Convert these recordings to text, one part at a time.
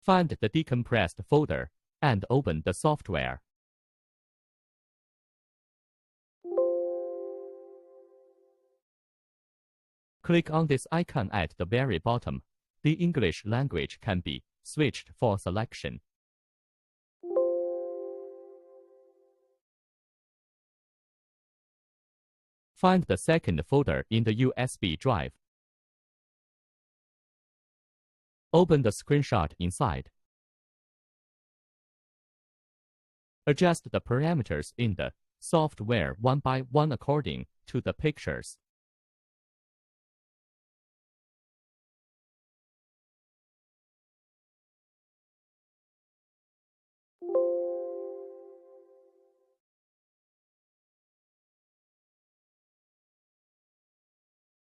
Find the decompressed folder and open the software. Click on this icon at the very bottom. The English language can be switched for selection. Find the second folder in the USB drive. Open the screenshot inside. Adjust the parameters in the software one by one according to the pictures.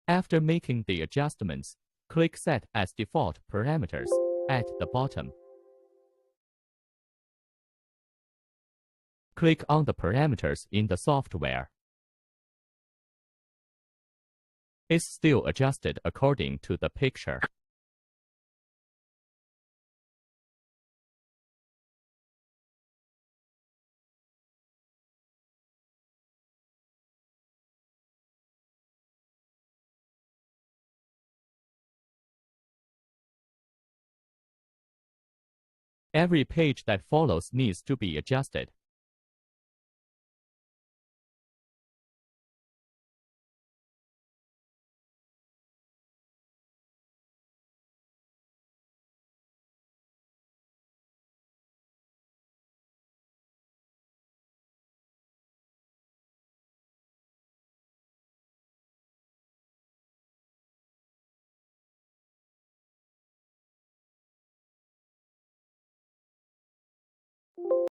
After making the adjustments, click Set as Default Parameters at the bottom. Click on the parameters in the software. It's still adjusted according to the picture. Every page that follows needs to be adjusted.